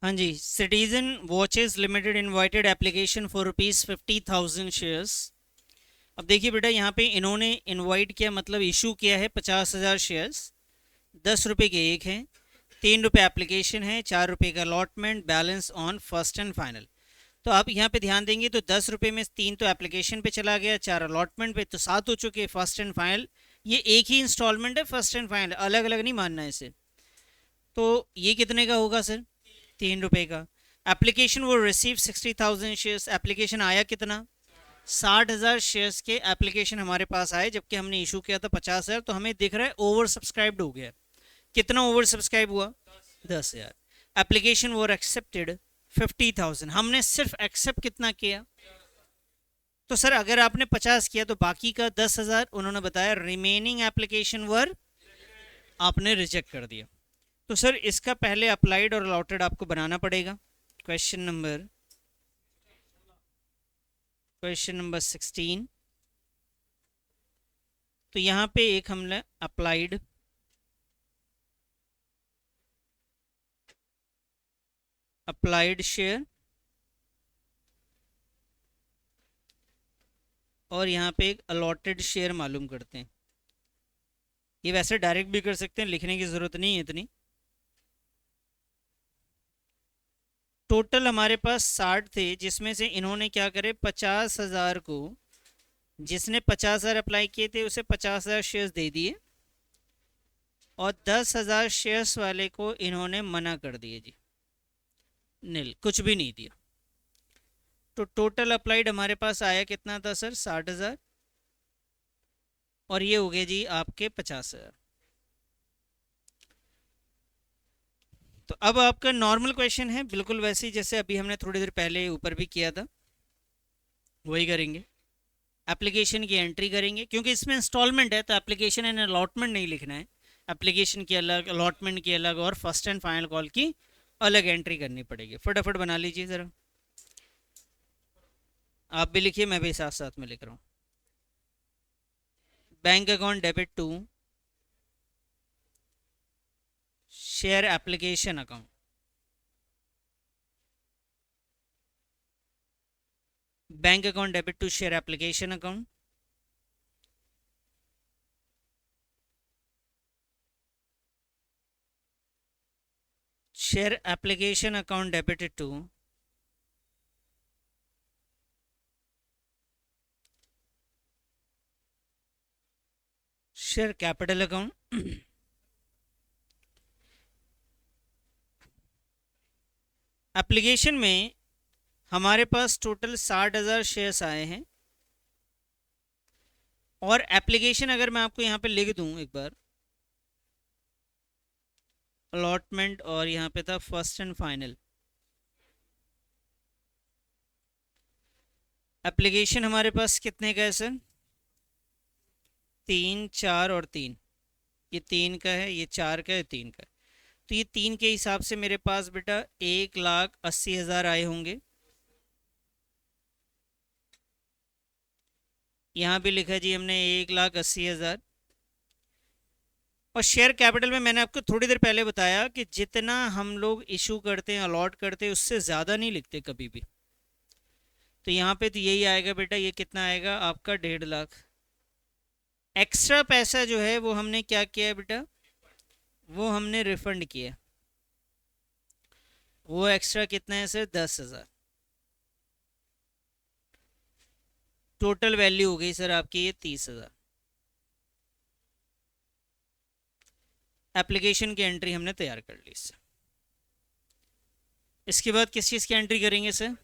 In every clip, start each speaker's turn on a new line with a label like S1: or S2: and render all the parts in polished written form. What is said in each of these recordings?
S1: हाँ जी, citizen watches limited invited application for ₹50,000 shares. अब देखिए बेटा, यहाँ पे इन्होंने इनवाइट किया मतलब इशू किया है 50,000 शेयर्स। 10 रुपए के एक हैं, 3 रुपए एप्लीकेशन है, 4 रुपए का allotment, balance on first and final. तो आप यहाँ पे ध्यान देंगे तो 10 रुपए में 3 तो एप्लीकेशन पे चला गया, 4 अलॉटमेंट पे, तो 7 हो चुके फर्स्ट एंड फाइनल। ये एक ही इंस्टॉलमेंट है फर्स्ट एंड फाइनल, अलग अलग नहीं मानना है इसे। तो ये कितने का होगा सर? 3 रुपए का। एप्लीकेशन वो रिसीव 60,000 शेयर्स, एप्लीकेशन आया कितना? 60,000 शेयर्स के एप्लीकेशन हमारे पास आए, जबकि हमने इशू किया था 50,000। तो हमें दिख रहा है ओवर सब्सक्राइब्ड हो गया। कितना ओवर सब्सक्राइब हुआ? 10,000। एप्लीकेशन वो एक्सेप्टेड 50,000, हमने सिर्फ एक्सेप्ट कितना किया? तो सर अगर आपने 50 किया तो बाकी का 10,000 उन्होंने बताया रिमेनिंग एप्लीकेशन वर आपने रिजेक्ट कर दिया। तो सर इसका पहले अप्लाइड और अलॉटेड आपको बनाना पड़ेगा। Question number 16। तो यहाँ पे एक हमने अप्लाइड शेयर, और यहाँ पे एक अलॉटेड शेयर मालूम करते हैं। ये वैसे डायरेक्ट भी कर सकते हैं, लिखने की ज़रूरत नहीं है इतनी। टोटल हमारे पास 60 थे, जिसमें से इन्होंने क्या करे, 50,000 को, जिसने 50,000 अप्लाई किए थे उसे 50,000 शेयर्स दे दिए, और 10,000 शेयर्स वाले को इन्होंने मना कर दिए जी, नील, कुछ भी नहीं दिया। तो टोटल अप्लाइड हमारे पास आया कितना था सर? 60,000, और ये हो गए जी आपके 50,000। तो अब आपका नॉर्मल क्वेश्चन है, बिल्कुल वैसे ही जैसे अभी हमने थोड़ी देर पहले ऊपर भी किया था, वही करेंगे। एप्लीकेशन की एंट्री करेंगे, क्योंकि इसमें इंस्टॉलमेंट है तो एप्लीकेशन एंड अलॉटमेंट नहीं लिखना है। एप्लीकेशन की अलग, अलॉटमेंट की अलग, और फर्स्ट एंड फाइनल कॉल की अलग एंट्री करनी पड़ेगी। फटाफट बना लीजिए ज़रा, आप भी लिखिए, मैं भी साथ साथ में लिख रहा हूँ। Bank account debit to share application account. Bank account debit to share application account. Share application account debited to share capital account. Application में हमारे पास टोटल 60,000 शेयर्स आए हैं, और एप्लीकेशन अगर मैं आपको यहाँ पे लिख दूँ एक बार, अलॉटमेंट, और यहाँ पे था फर्स्ट एंड फाइनल। एप्लीकेशन हमारे पास कितने का है सर? 3, 4 और 3। ये 3 का है, ये 4 का है, 3 का है। तो ये 3 के हिसाब से मेरे पास बेटा 1,80,000 आए होंगे। यहाँ भी लिखा जी हमने 1,80,000। और शेयर कैपिटल में मैंने आपको थोड़ी देर पहले बताया कि जितना हम लोग इशू करते हैं, अलॉट करते हैं, उससे ज़्यादा नहीं लिखते कभी भी। तो यहाँ पे तो यही आएगा बेटा, ये कितना आएगा आपका? 1,50,000। एक्स्ट्रा पैसा जो है वो हमने क्या किया है बेटा? वो हमने रिफंड किया। वो एक्स्ट्रा कितना है सर? 10,000। टोटल वैल्यू हो गई सर आपकी ये 30,000। एप्लीकेशन की एंट्री हमने तैयार कर ली सर। इसके बाद किस चीज़ की एंट्री करेंगे सर?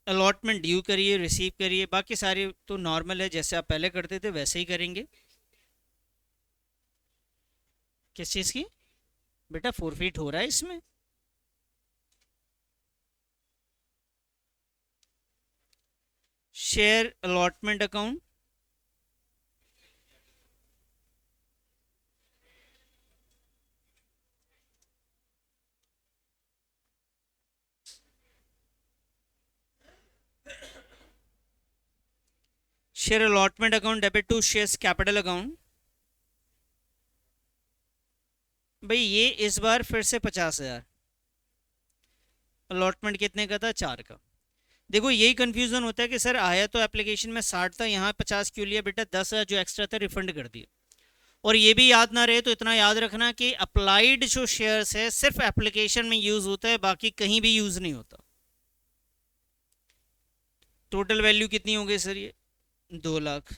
S1: अलॉटमेंट ड्यू करिए, रिसीव करिए, बाकी सारे तो नॉर्मल है, जैसे आप पहले करते थे वैसे ही करेंगे। किस चीज़ की बेटा फोरफिट हो रहा है इसमें? Share allotment account, share allotment account debit to shares capital account, भाई ये इस बार फिर से 50,000, अलॉटमेंट कितने का था, 4 का। देखो यही कंफ्यूजन होता है कि सर आया तो एप्लीकेशन में 60 था, यहाँ 50 क्यों लिया, बेटा 10,000 जो एक्स्ट्रा था रिफंड कर दिया। और ये भी याद ना रहे तो इतना याद रखना कि अप्लाइड जो शेयर्स है सिर्फ एप्लीकेशन में यूज होता है, बाकी कहीं भी यूज नहीं होता। टोटल वैल्यू कितनी हो गई सर ये, 2 lakh.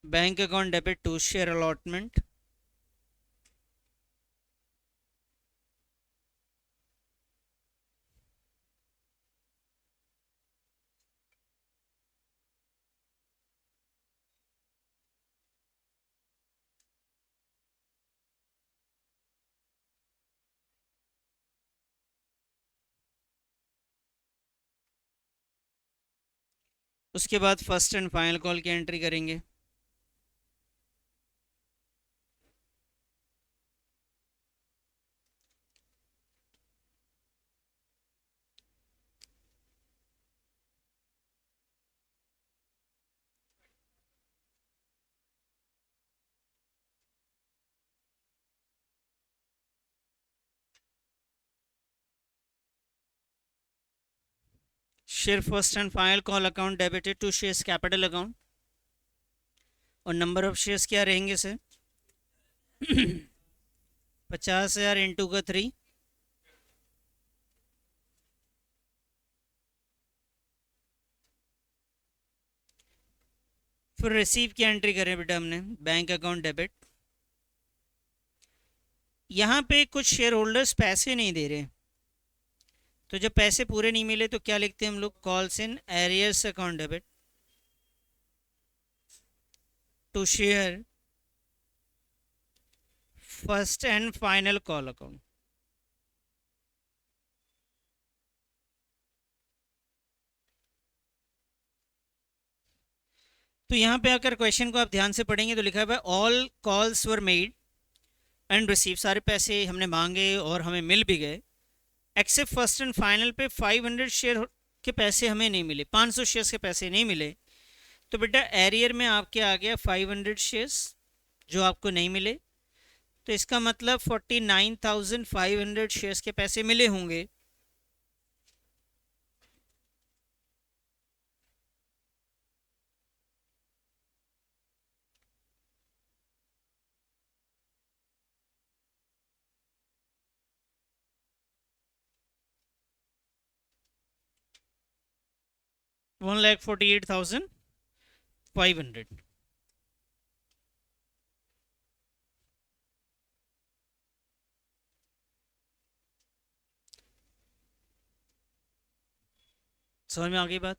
S1: Bank account debit to share allotment. उसके बाद फर्स्ट एंड फाइनल कॉल की एंट्री करेंगे। Share first and final call account debited to shares capital account. और नंबर ऑफ शेयर्स क्या रहेंगे सर, 50,000 इंटू का 3। फिर रिसीव की एंट्री करें बेटा हमने, बैंक अकाउंट डेबिट। यहाँ पे कुछ शेयर होल्डर्स पैसे नहीं दे रहे, तो जब पैसे पूरे नहीं मिले तो क्या लिखते हैं हम लोग, calls in arrears account debit to share first and final call account. तो यहाँ पे अगर क्वेश्चन को आप ध्यान से पढ़ेंगे तो लिखा है all calls were made and receive, सारे पैसे हमने मांगे और हमें मिल भी गए, एक्सेप्ट फर्स्ट एंड फाइनल पे 500 शेयर के पैसे हमें नहीं मिले, 500 शेयर्स के पैसे नहीं मिले। तो बेटा एरियर में आपके आ गया 500 शेयर्स जो आपको नहीं मिले, तो इसका मतलब 49,500 शेयर्स के पैसे मिले होंगे। $1,48,500। समझ में आ गई बात।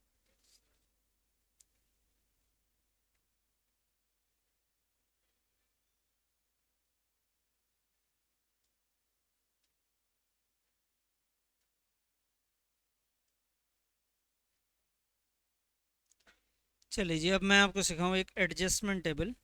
S1: चलिए जी अब मैं आपको सिखाऊँ एक एडजस्टमेंट टेबल।